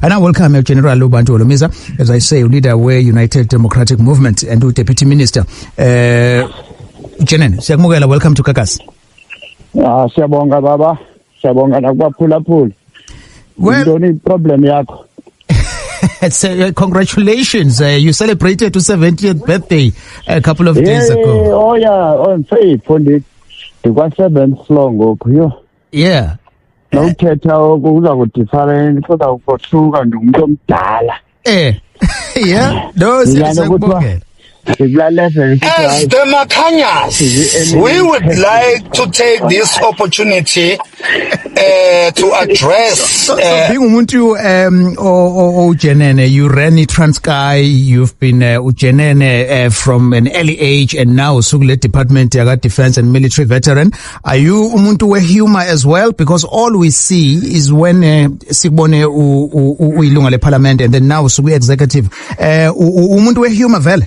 I now welcome General Lubantu Olomiza, as I say, leader we United Democratic Movement and Deputy Minister. Jenene, siyakubongela, welcome to Kakasi. Siyabonga baba, siyabonga nakubaphulaphula. Well, Indoni problem yakho. Congratulations, you celebrated your 70th birthday a couple of days ago. Oh yeah, on faithful kwa 7th floor ngoku yo. Yeah. Nawuthetha ukuza kudifferent kodwa ukothuka ngumuntu omdala. Yeah. No, siyakubongela. As the Makanyas, we would like to take this opportunity to address. Being umuntu Jenene, you ran Transkei, you've been Jenene from an early age, and now Suglet Department Defense and Military Veteran. Are you umuntu we humor as well? Because all we see is when Sigbone uilunga le Parliament, and then now Sugu Executive. Umuntu we humor vele.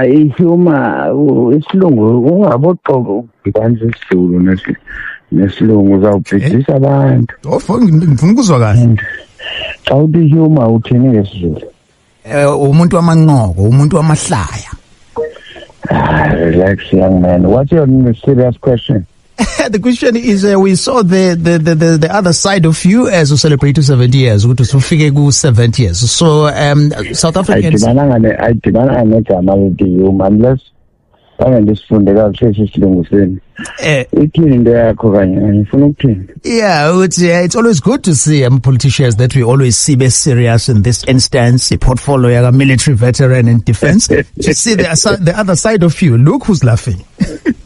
Ihuma isilungu ungaboqoko kanje isizulu nesilungu uzawubhidisa abantu. Ngifuna ukuzwa kahle. Xa uthi humor uthini ngesizulu? Umuntu wamanqoko, umuntu wamahlaya. Relax, young man. What's your serious question? The question is, we saw the other side of you as you celebrate 70 years, which is 70 years. So, South Africans. I didn't unless it's always good to see politicians that we always see be serious in this instance. The portfolio, a military veteran in defense. To see the other side of you. Look who's laughing.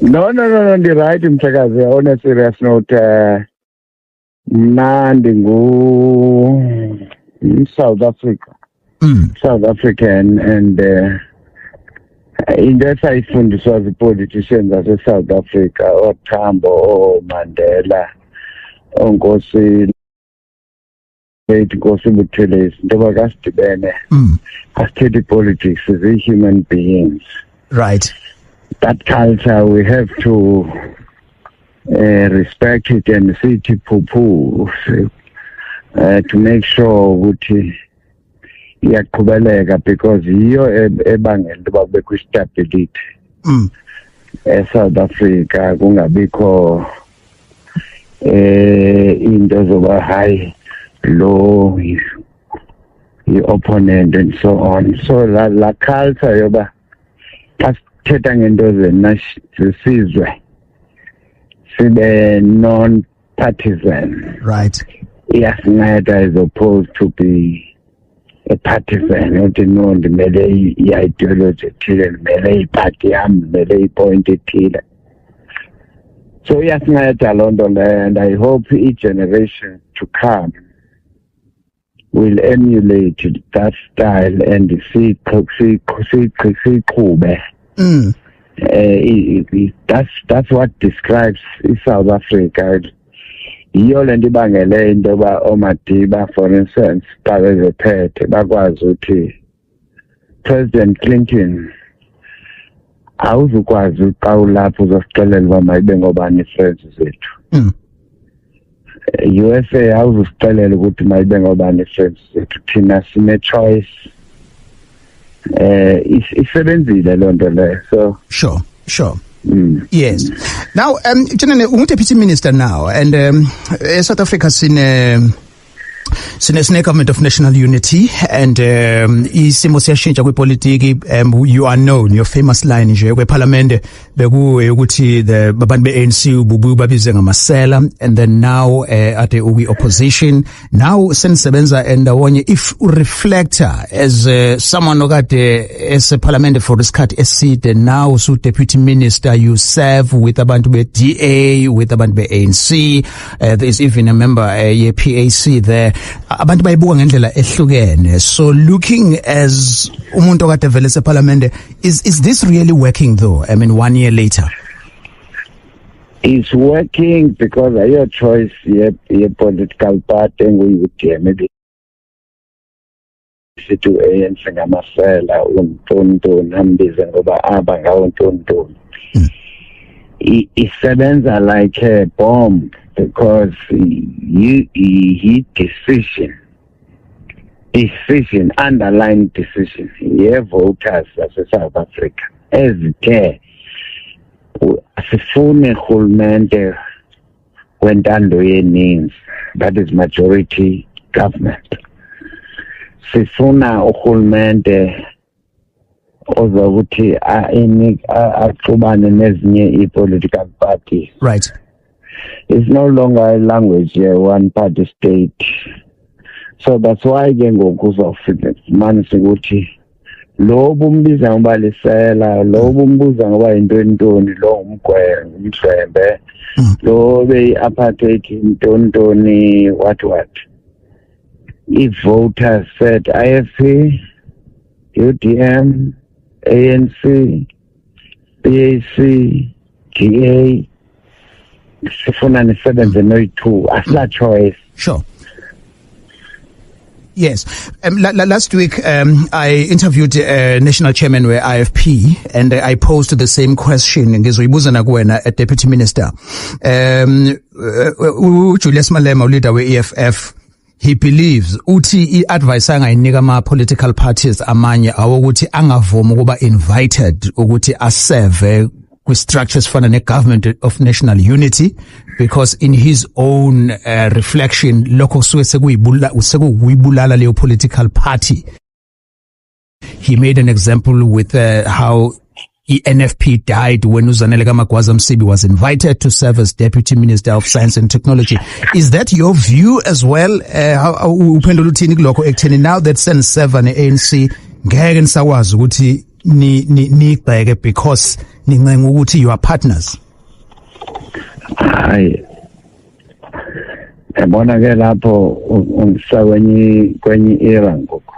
No, you're right, Mchakazi. On a serious note, in South Africa. South African and in that I found this was the politicians of South Africa, or Tambo, or Mandela, or Ngosi, Buteles, Ndobagasti Bene, as steady politics as human beings. Right. That culture, we have to respect it and see it poo-poo, to make sure ukuthi iyaqhubeleka because yiyo ebangela ukuba kube kwi-stability eSouth Africa, kungabikho into zoba high low i-opponent and so on. So la culture yoba xa sithetha ngento zesizwe sibe non-partisan, right, iyasinceda as opposed to be a partisan, not no ndimele i-ideology ethile, ndimele iparty yam, ndimele ipoint ethile. So iyasinceda loo nto leyo, and I hope each generation to come will emulate that style and siqhube. That's what describes South Africa. Yiyo le nto ibangele into yoba oomadiba, for instance, xa bezephethe bakwazi ukuthi President Clinton awuzukwazi xa ulapho uzosixelela uba mayibe ngobani ii-friends zethu. USA awuzusixelela ukuthi mayibe ngobani ii-friends zethu, thina sine-choice. Isebenzile loo nto leyo. So sure. Yes. Now, Jenene, Deputy Minister now, and South Africa sine government of national unity, and isimo siyashintsha kwipolitiki. You are known, your famous line nje kweparlamente bekuye ukuthi the babantu be-ANC ububuye babize ngamasela, and then now at the opposition now senisebenza ndawonye. If reflector as someone okade eseparlamente for isikhathi eside, now so deputy minister, you serve with abantu be-DA, with abantu be-ANC, there is even a member ye-PAC there. Abantu bayibuka ngendlela ehlukene. So looking as umuntu okade vele eseparlamente, is this really working though? I mean, 1 year later. It's working because of your choice, your political party, maybe to ANC ngamasela untonto nambize ngoba aba ngawontonto. isebenza like a bomb because he decision, underlying decision, voters South Africa ezithe asifune urhulumente wentando yeninzi, that is majority government. Sifuna urhulumente ozokuthi axubane nezinye i-political parties. Right. It's no longer a language, one party state. So that's why ke ngoku uzawufumanisa ukuthi lo bumbiza ngoba lisela, lo bumbuza ngoba yintoni lo umhlwembe, lo beyi-apartheid intoni what. If voters said IFP, UDM, ANC, PAC, DA, sifuna nisebenze noyi-2, asila choice. Sure. Yes. Last week, I interviewed National Chairman we IFP, and I posed the same question at Deputy Minister. Julius Malema, leader we EFF, he believes uthi advice angayinika ama political parties amanye awokuthi angavuma ukuba invited ukuthi aserve structures for the government of national unity, because in his own reflection lokho sekuyibulala leyo political party. He made an example with how NFP died when Uzanele Magwaza Msibi was invited to serve as Deputy Minister of Science and Technology. Is that your view as well? Now that Sen 7 ANC ngeke nisakwazi ukuthi nibheke because nincenga ukuthi you are partners. Hayi, yabona ke lapho kwenye era ngoku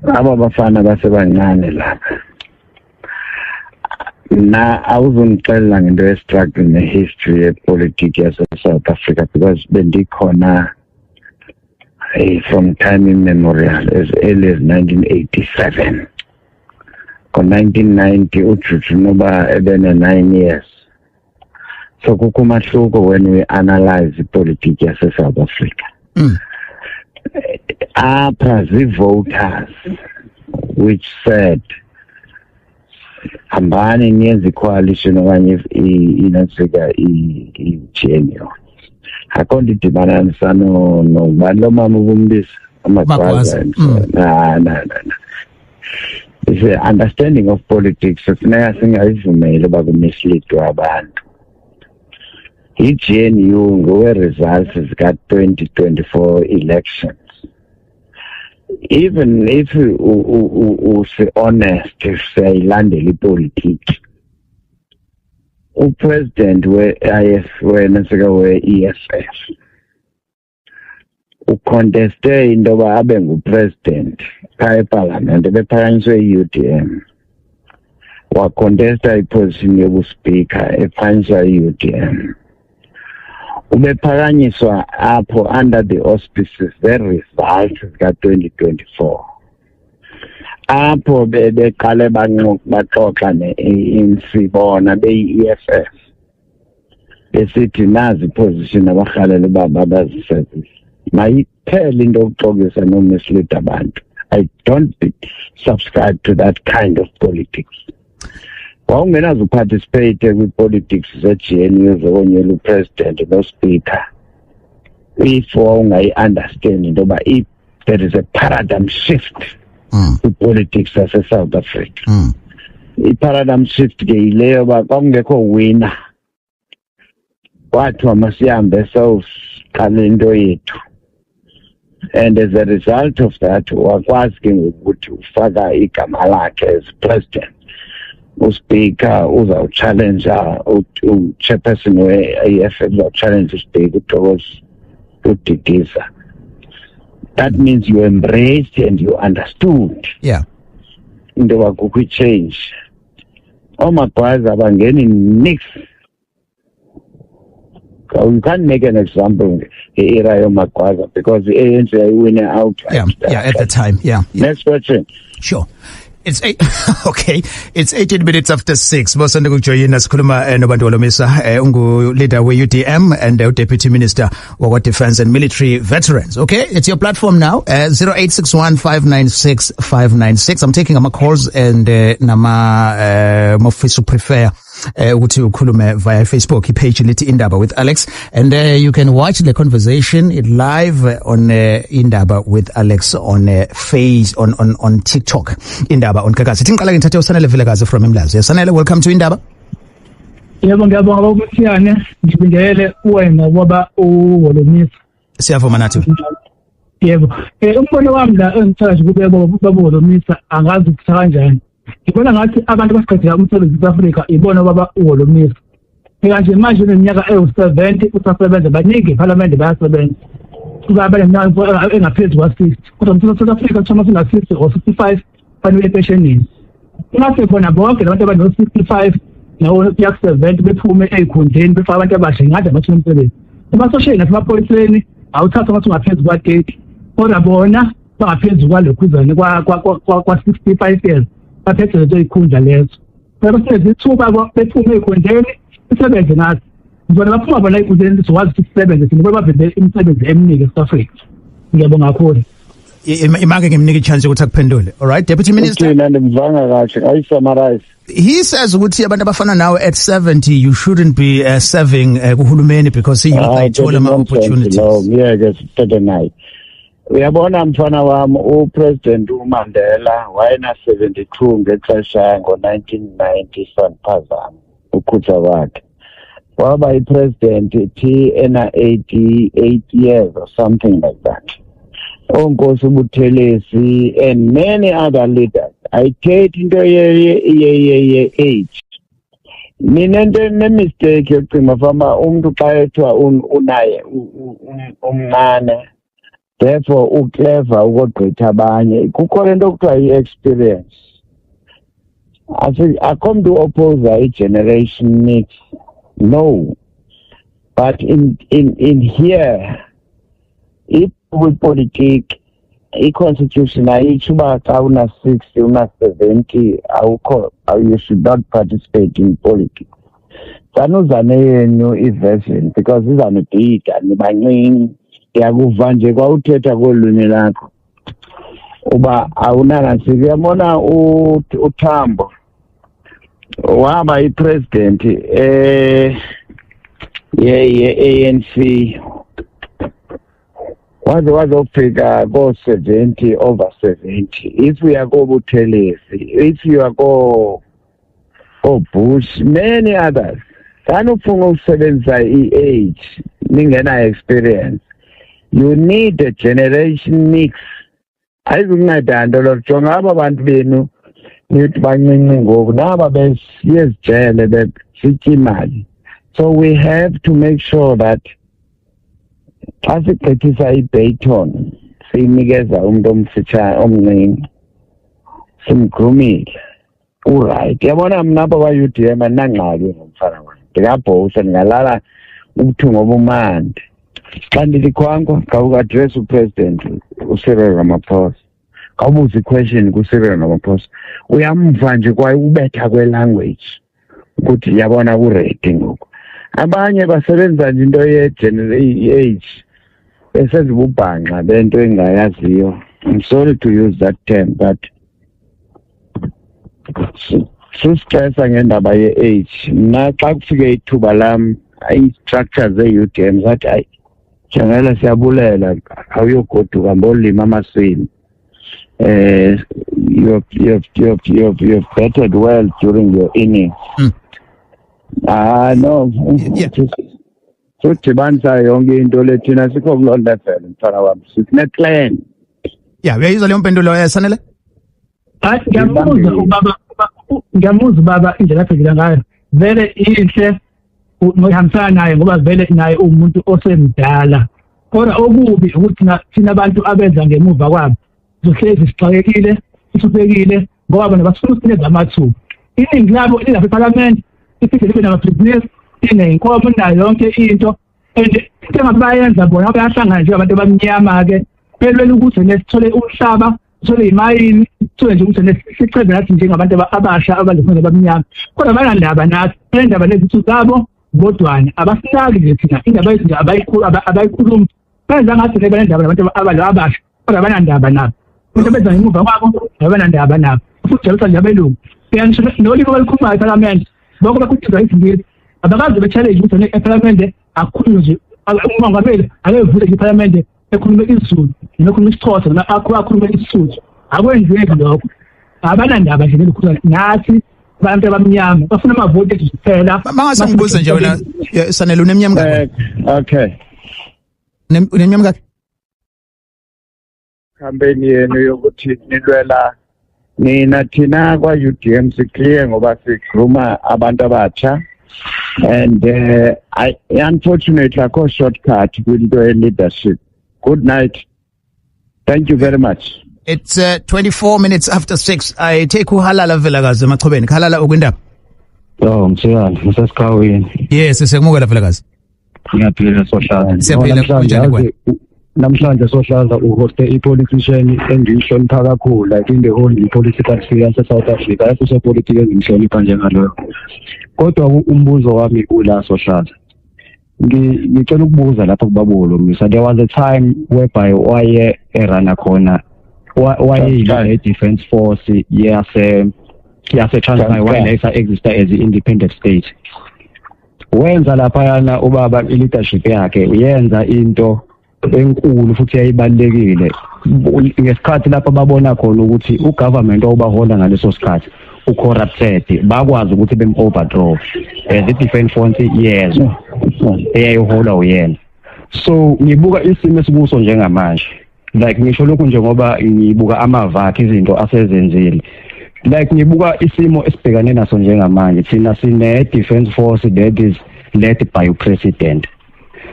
aba bafana basebancane lapha na awuzongixelela ngento estructure nehistory yepolitiki yase-South Africa, because bendikhona from time immemorial as early as 1987. Ngo-1990 uJuju Noba ebene-9 years. So kukumahluko when we analyze ipolitiki yase-South Africa. Apha zii-voters which said hambani niyenze i-coalition okanye inantsika i-GNU. Akho nto idibananisana nobani lo mama ubumbisa amagwaza. No. It's an understanding of politics funeka singayivumeli uba kumislidwe abantu. I-GNU ngowe-results zika-2024 elections. Even if honest, if siyayilandela ipolitiki, upresident we-EFF uconteste into yoba abe ngupresident phaa epalamente, bephakanyiswe i-UDM. Wacontesta iposition yobuspika ephakanyiswa i-UDM. Ubephakanyiswa apho under the auspices the-results zika-2024. Apho beqale baxoxa ne-ANC bona beyi-EFF besithi nazi iposition abarhalela uba babazisebenzise. Mayiphele into yokuxokisa nomislead abantu. I don't subscribe to that kind of politics. Wawungenazo participate kwi-politics ze-GNU zokonyela upresident no-speaker if wawungayi-understand into yoba there is a paradigm shift kwi-politics yase-South Africa. I-paradigm shift ke yileyo yoba kwakungekho winner, kwathiwa masihambe sawuqala into yethu, and as a result of that wakwazi ke ngokuthi ufaka igama lakhe as president. Uspika uzawuchallenja uchairperson we-EFF uzawuchallenge uspika uDokosi uDidiza. That means you embraced and you understood. Yeah. Into yoba kukho i-change. Omagwaza abangeni nix. You can't make an example era yomagwaza because the ANC win out. Yeah, at the time. Yeah. Next question. Sure. It's 8. Okay. It's 18 minutes after 6. Bosanda kujoyina sikhuluma nobantu Holomisa ungu leader we UDM and Deputy Minister wa Defense and Military Veterans. Okay? It's your platform now. 0861596596. I'm taking my calls and nama mofisu prefer ukuthi ukhulume via Facebook page lithi Indaba with Alex, and you can watch the conversation live on Indaba with Alex on on TikTok. Indaba on Kakasi. Tinqala ke ngithathe uSanele Vilakazi from Imlazi. Sanele, welcome to Indaba. Yebo, ngiyabonga ukuthi ngibingele wena ngoba uHolomisa. Siyavuma nathi. Yebo. Umbono wami la engithatha kube baba uHolomisa angazi ukuthi kanjani. Ngibona ngathi abantu basiqedela umsebenzi eAfrika ibona baba uHolomisa. Manje manje neminyaka ewu70 usasebenza baningi eParliament bayasebenza. Kuba engaphezu kwa-60 kodwa umthetho South Africa kuthiwa mase-60 or 65 fanele pensionini. Ingase khona bonke labantu abano-65 naku-70 bephume ey'khundleni befaka abantu abasha ingade amathuba omsebenzi. Emasosheni nasemaphoyiseni awuthatha amathi ungaphezu kwa-30 kodwa bona bangaphezu kwalokhuzane kwa-65 years baphethe lezo y'khundla lezo. Basebenza ithuba bephume ey'khundleni isebenze nathi. Ngibona baphuma bona ey'khundleni sizokwazi ukuthi sisebenze thina bavele imisebenzi eminingi eSouth Africa. Ngiyabonga kakhulu. Imake ngimnika ichance ukuthi akuphendule. All right, Deputy Minister. He says ukuthi abantu abafana nawe at 70 you shouldn't be serving kuhulumeni because you ayithola ama opportunities. Yeah, just 39. Uyabona mfana wami uPresident uMandela wayena 72 ngexesha ngo1990 sanphazama ukhutha wakhe. Waba ipresident ena 88 years or something like that. Onkosi Buthelezi and many other leaders. I take into age. Mina ne mistake yokucima fama umuntu xa ethiwa unaye umncane. Therefore uclever ukogqitha abanye. Kukho lento okuthiwa i-experience. I come to oppose a generation mix. No. But in here, if we politic, constitution, uba xa una 60, una 70, you should not participate in politics. Sanuzane yenu i-version because izanodika nibancinci yakuva nje kwawuthetha kolwimi lakho uba awunangasiki. Yabona uThambo waba ipresident ye-ANC wazofika ko-70 over 70. If we are koButhelezi, if you are koBush, many others, kanufuna ukusebenzisa i-age ningena experience. You need a generation mix. Ayizukunceda nto lo jonga aba bantu benu nithi bancinci ngoku naba besiyezijele besitya imali. So we have to make sure that xa sigqithisa i-baton siyinikeza umuntu omfitshane omncinci simgrumile uright. Yabona mna apha kwa-UDM andinangxaki ngomfana wam, ndingabhowusa ndingalala ubuthungo obumandi. Xa ndilikhwankwa khawuku-adress upresident uCyril Ramaphosa, khawubuza iquestion kuCyril Ramaphosa, uyamva nje kwaye ubetha kwe-language ukuthi yabona kuredi ngoku. Abanye basebenza nje into ye-age besenza ububhanxa bento engayaziyo. I'm sorry to use that term, but sustressa ngendaba ye-age. Mna xa kufike ithuba lam i-structure ze-UDM zathi hayi Jangela siyabulela awuyogoduka mbolima amaswini. You've bettered well during your innings. No. Sodibanisa yonke into lethina sikho kuloo level mfana wami. Sine-plan. Yeah, uyayizwa leyo mpendulo Sanele? Ngiyamuza ubaba indlela aphila ngayo. Vele inhle ngokuhambisana naye ngoba vele naye umuntu osemdala. Kodwa okubi ukuthi thina abantu abenza ngemuva kwabo sizohlezi sixakekile, sithubekile ngoba bona bafuna ukusinikeza amathuba. Iningi labo lilapha eParliament, iphinde libe namabhizinisi, iney'nkomo nayo yonke into. And into engabayenza bona bayahlangana nje abantu abamnyama-ke belwela ukuthi nesithole umhlaba sole imayini kuthiwe nje ukuthi siqhebe nathi njengabantu abasha abazifuna abamnyama kodwa banandaba nathi indaba lezi zabo bodwana abasinaki nje thina indaba lezi nje abayikhuluma benza ngathi ke banandaba nabantu abasha kodwa banandaba nabo into benza ngemuva kwabo abanandaba nabo futhi jalisa nje abelungu ngisho noliko balikhuluma eParliament bonke bakhuthaza izingisi abakazi be-challenge ukuthi eParliament akhulunywe nje umongameli akevule iParliament ekhulume isiZulu nekhulume isiXhosa noma akhulume isiSuthu akwenzeki lokho abanandaba nje lokukhuluma nathi abantu abamnyama bafuna amavoti ethu kuphela mangase ngibuze nje wena Sanele unemnyama ngakho okay unemnyama ngakho campaign yenu yokuthi nilwela thina kwa UDM sikliye ngoba sikhuluma abantu abatsha and unfortunately akho shortcut kwinto leadership. Good night. Thank you very much. It's 24 minutes after 6. I take uhalala Velakazi Machobeni. Halala ukwindaba. Oh, msiyani, msesikhawini. Yes, siyakumukela Velakazi. Ngiyaphila Sohlaza. Siyaphila kunjani kwena? Namhlanje Sohlaza uhoste ipolitician engiyihlonipha kakhulu like in the whole political sphere South Africa. Yase politics engiyihlonipha njengaloyo. Kodwa umbuzo wami ula Sohlaza. Ngicela ukubuza lapha kubabulo Mr. There was a time whereby waye erana khona waye defense force yase Transvaal wayesa exist as an independent state. Wenza lapha yana ubaba leadership yakhe uyenza into enkulu futhi yayibalekile ngesikhathi lapha babona khona ukuthi ugovernment obahola ngaleso sikhathi ucorrupted bakwazi ukuthi bem-overthrow as i-defense force yezwa eyayihola uyena. So ngibuka isimo esibuso njengamanje like ngisho lokhu njengoba ngibuka amava akhe izinto asezenzile like ngibuka isimo esibhekane naso njengamanje thina sine-defense force that is led by president.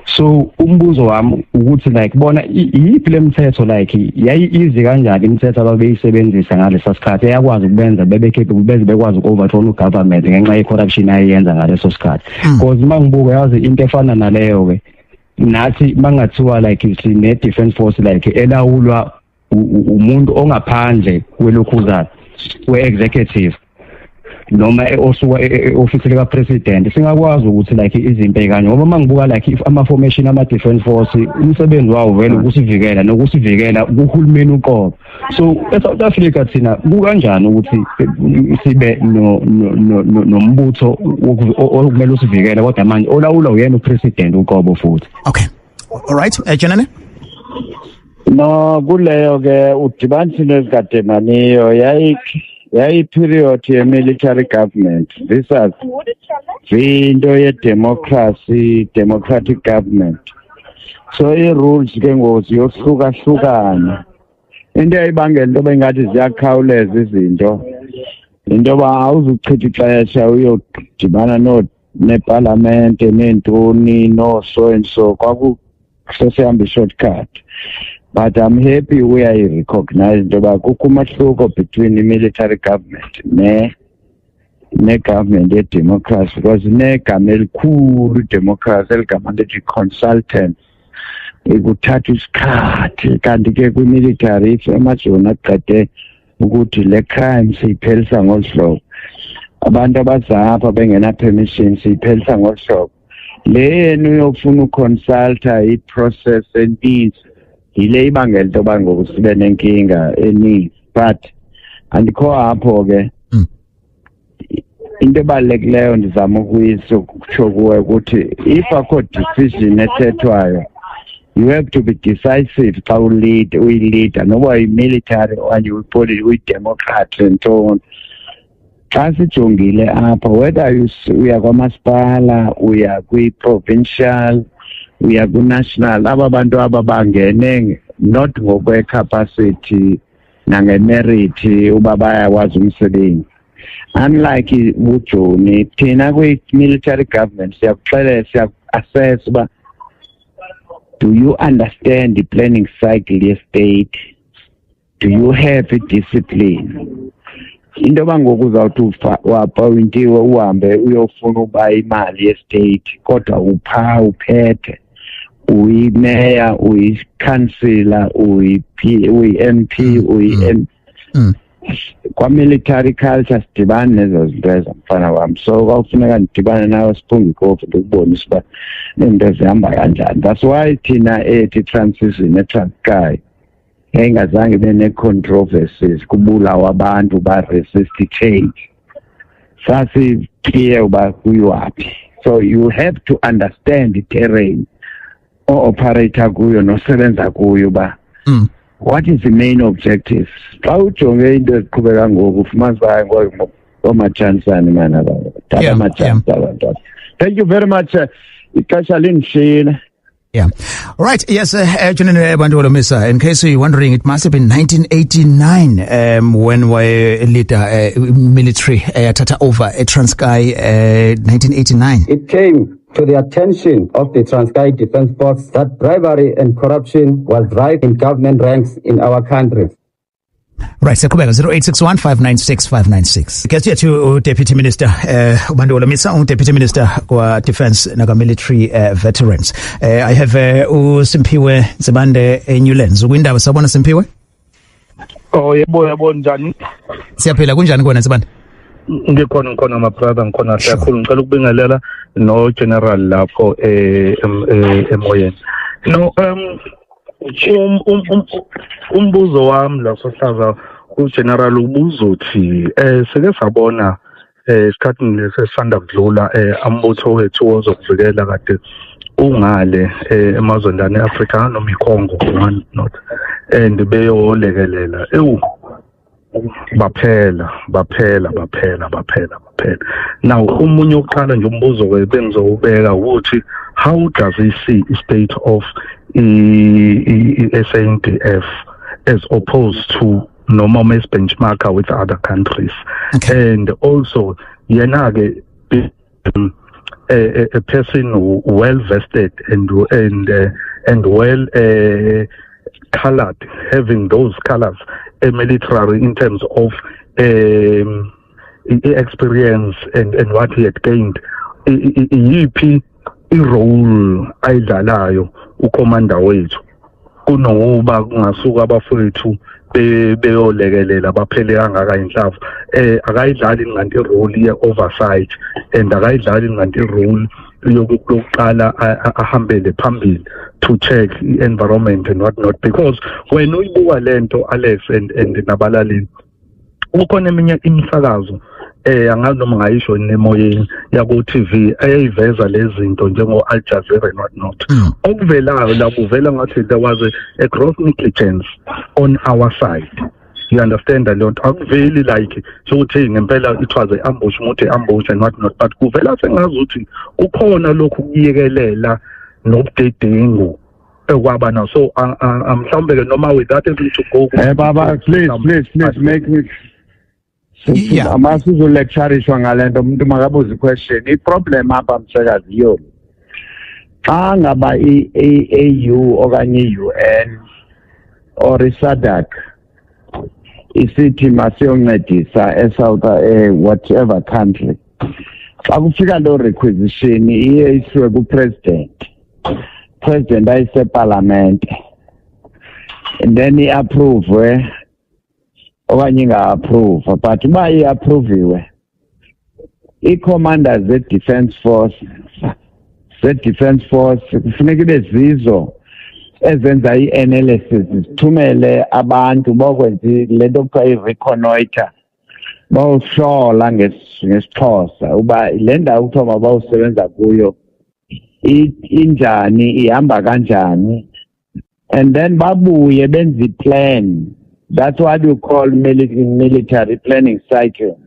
So umbuzo wami ukuthi like bona iyiphi lemithetho like yayi-easy kanjani imithetho ababeyisebenzisa ngalesa sikhathi yakwazi ukubenza beze bekwazi uku-overthrow ugovernment ngenxa ye-corruption ayiyenza ngaleso sikhathi because uma ngibuka yazi into efana naleyo ke nathi mangathiwa like sine-defense force like elawulwa umuntu ongaphandle kwelokhuzana we-executive noma osuka e-office lika president singakwazi ukuthi like izinto ekanye ngoba mangibuka like ama formation ama defense force umsebenzi wawo vele ukusivikela nokusivikela kuhulumeni uqobo. So eSouth Africa thina kukanjani ukuthi sibe nombutho okumele usivikele kodwa manje olawula uyena upresident uqobo futhi. Okay, all right, Janane. No kuleyo ke udibanisi nezikademaniyo yayi-period ye-military government. This is into democratic government. So i-rules ke ngozi yohlukahlukana. Into eyayibangela into bengathi ziyakhawuleza izinto. Into yoba awuzuchitha ixesha uyodibana neparlament nentoni so and so kwakusesihamba i-shortcut. But I'm happy we are recognized about kukumahluko between the military government ne government ye democracy because ne gamel cool democracy eligama consultant ikuthatha isikhathi kanti ke kwi military amajoni aqede ukuthi le crime siyiphelisa ngolhlobo abantu abazapha bengena permission siyiphelisa ngolhlobo lenu uyofuna uconsulta i process eninzi yile ibangela into yoba ngoku sibe nenkinga eningi but andikho apho ke into ebalulekileyo ndizama ukutsho kuwe ukuthi if akho decision ethethwayo you have to be decisive xa uyi-leader noba yi-military okanye uyi-democrat ntoni xa sijongile apha whether uya kwamasipala uya kwi-provincial uya ku-national aba bantu aba bangene not ngokwe-capacity nangemerit uba bayakwazi umsebenzi. Unlike uJoni thina kwi-military government siyaku-assess uba do you understand the planning cycle ye-state? Do you have a discipline? Into yoba ngoku uzawuthi wapawintiwe uhambe uyofuna uba imali ye-state kodwa uphethe uyi-mayor, uyi-councillor, uyi-MP, kwa-military culture sidibane nezo zinto ezo mfana wami. So kwawufuneka ndidibane nawe siphunge ikofi ndikubonise uba nezinto zihamba kanjani. That's why thina ethi transition eTranskei engazange ibe ne-controversies kubulawa abantu ba-resist change. Sasi-clear uba kuyiwaphi. So you have to understand the terrain o-operator kuyo nosebenza kuyo uba what is the main objective. Xa ujonge into eziqhubeka ngoku ufumanisa uba oomatshanisane mana tata amatshanisi abantwana. Thank you very much. Ixesha lindishiyile. Yeah. All right. Yes, Junene Bantu Holomisa, in case you're wondering, it must have been 1989 when we leader military tata over Transkei 1989. It came to the attention of the Transkei Defence Force that bribery and corruption was rife in government ranks in our country. Right, sekubeka 0861596596. Guest yethu Deputy Minister Bantu Holomisa, Deputy Minister kwa Defence naka Military Veterans. I have uSimpiwe Nzibande eNewlands. Ukwindaba sabona Simpiwe? Oh yebo njani? Siyaphila kunjani kona Nzibande? Ngikhona my brother ngikhona kakhulu ngicela ukubingelela no general lapho emoyeni. No umbuzo wami la sohlaza ugeneral ubuza uthi seke sabona isikhathi lesisanda kudlula ambutho wethu wozokuvikela kade ungale emazweni eAfrika noma iKongo not and beyolekelela baphela now umunye oqala nje umbuzo bengizowubeka ukuthi how does he see the state of SANDF as opposed to normal benchmarker with other countries? Okay. And also yenake a person well vested and well colored, having those colors military in terms of experience and what he had gained. I-role ayidlalayo ukomanda wethu kunokuba kungasuka abafowethu beyolekelela baphele kangaka inhlavu akayidlali nganti role ye-oversight and akayidlali nganti role yokuqala ahambele phambili to check i-environment and what not, because when uyibuka lento Alex and nabalalini ukhona eminye imisakazo angazi noma ngayisho nemoyeni yaku TV ayiveza lezi zinto njengo Al Jazeera and what not. Okuvelayo la kuvela ngathi there was a gross negligence on our side. You understand that lot akuveli like sokuthi ngempela it was an ambush and what not, but kuvela sengazuthi ukhona lokhu kuyekelela nobudedengu ekwaba na. So mhlawumbe ke noma with that to go baba please make me amasizo lecturishwa ngalento umuntu makabuza question. I-problem apha msekazi yo xa ngaba i-AU okanye i-UN or i-SADC isithi masiyoncedisa eSouth whatever country, xa kufika lo requisition iye isiwe kupresident ayise-parliament and then i-approve okanye inga-approve, but uba i-approviwe ii-commanders ze-defence force kufuneka ibe zizo ezenza i-analysis zithumele abantu bokwenza le nto kuthiwa i-reconnoiter bawuhlola ngesixhosa uba le ndawo kuthiwa mabawusebenza kuyo injani, ihamba kanjani, and then babuye benze i-plan. That's what you call military planning cycle.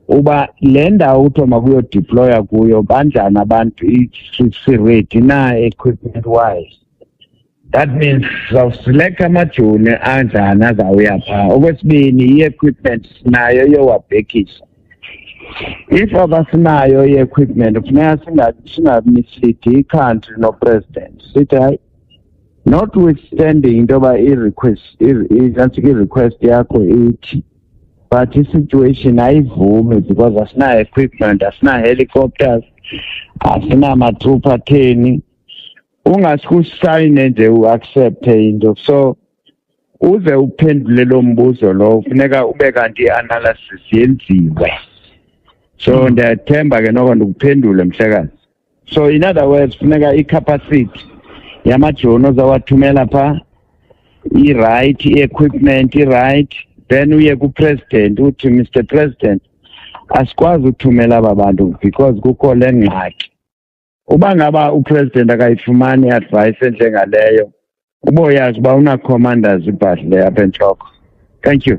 Uba le ndawo kuthiwa makuyo deploya kuyo banjani abantu i-ready na equipment wise. That means select amajoni anjani azawuya phaa. Okwesibini i-equipment sinayo yowabhekisa. If abasinayo i-equipment kufuneka singabislidi i-country no-president sithi hayi notwithstanding into yoba i-request yakho ithi but i-situation ayivumi because asina-equipment, asina-helicopters, asina-matroop atheni. ungaskusayine nje uaccept into. So uze uphendule lo mbuzo lo ufuneka ube kanti i-analysis yenziwe. So ndiyathemba ke noko ndikuphendule mhlekazi. So in other words funeka i-capacity yamajoni ozawathumela pha i-right, i-equipment i-right, then uye ku-president uthi Mr. President asikwazi ukuthumela aba bantu because kukho le ngxaki. Uba ngaba upresident akayifumani i-advice enjengaleyo uboyazi uba una-commanders ibhadle apha entloko. Thank you.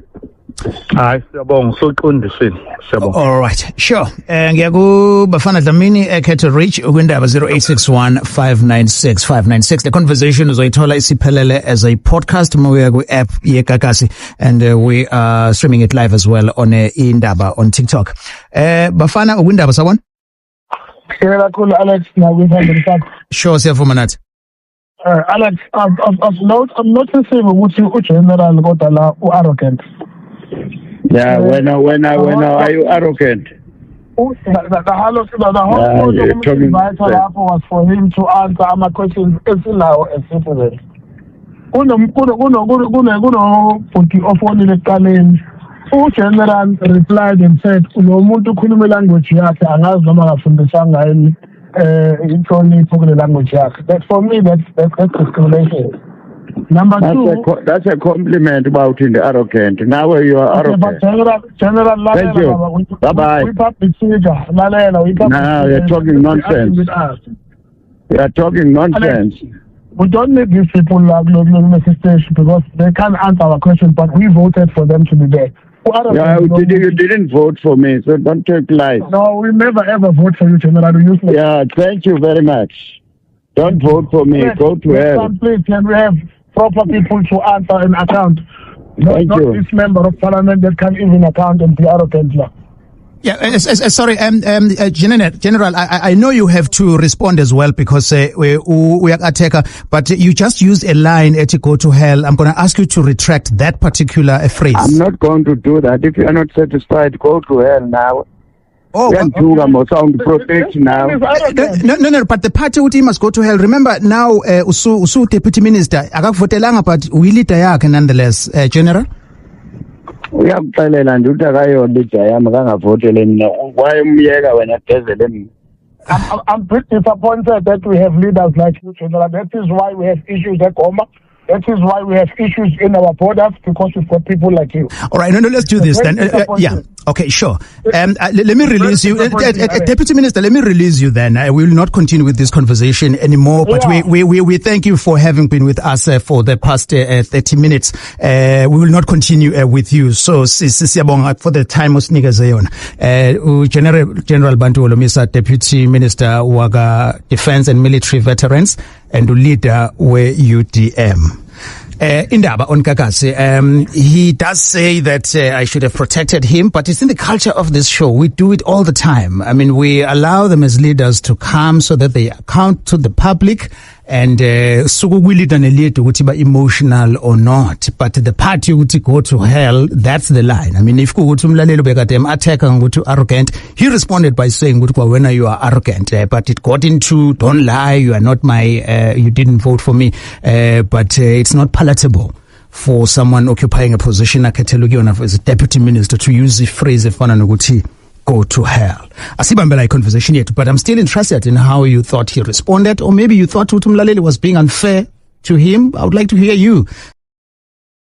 Hayi siyabonga soqondisweni siyabonga. All right, sure. Ngiyakubafana Dlamini ekhethe reach ukwindaba 0861596596. The conversation uzoyithola isiphelele as a podcast mawuya ku-app yeGagasi, and we are streaming it live as well on Indaba on TikTok. Bafana ukwindaba sawona? Kakhulu Alex nakwithandeni. Sure, siyavuma nathi. Alex, I'm noticing ukuthi ugeneral kodwa la arrogant. Yeah, when are you arrogant? The whole was for him to answer my questions esilawo as citizens. Kuno bhuti ofonile ekuqaleni. General replied and said, "Lo muntu ukhuluma language yakhe angazi noma akafundisanga yini inhlonipho kule language yakhe." That for me that's discrimination. Number two, that's a compliment about the arrogant. Now you are arrogant. But General Thank you. Bye-bye. Now you're talking nonsense. You are talking nonsense. We don't need these people like station because they can't answer our questions, but we voted for them to be there. Yeah, you didn't vote for me, so don't take lies. No, we never ever vote for you, General. Yeah, thank you very much. Don't vote for me. Go to hell. Please, can we have proper people to answer an account? Not this member of parliament that can't even account and be arrogant. Yeah, sorry, General, I know you have to respond as well because we are Ateka, but you just used a line at go to hell. I'm going to ask you to retract that particular phrase. I'm not going to do that. If you are not satisfied, go to hell now. Oh, sound protect now. No, but the party uthi must go to hell. Remember now, usu deputy minister, akakuvotelanga, but uyi-leader yakhe nonetheless, General. Uyakuxelela nje ukuthi akayolida yami akangavotele mina wayemyeka wena gezele mina. I'm pretty disappointed that we have leaders like you, General. That is why we have issues at Goma. That is why we have issues in our borders, because we've got people like you. All right, no, let's do this then. Yeah, okay, sure. Let me release you. Deputy Minister, let me release you then. We will not continue with this conversation anymore, but we thank you for having been with us for the past 30 minutes. We will not continue with you. So, siyabonga for the time osinikeze yona. General Bantu Holomisa, Deputy Minister waga Defense and Military Veterans, and leader we UDM. Indaba on Gagasi, he does say that I should have protected him, but it's in the culture of this show. We do it all the time. I mean, we allow them as leaders to come so that they account to the public, and emotional or not, but the party would go to hell. That's the line. I mean, if arrogant, he responded by saying, when you are arrogant, but it got into, don't lie, you are not my, you didn't vote for me, but it's not palatable for someone occupying a position as a deputy minister to use the phrase go to hell. Asibambela conversation yet, but I'm still interested in how you thought he responded, or maybe you thought Utumlalele was being unfair to him. I would like to hear you.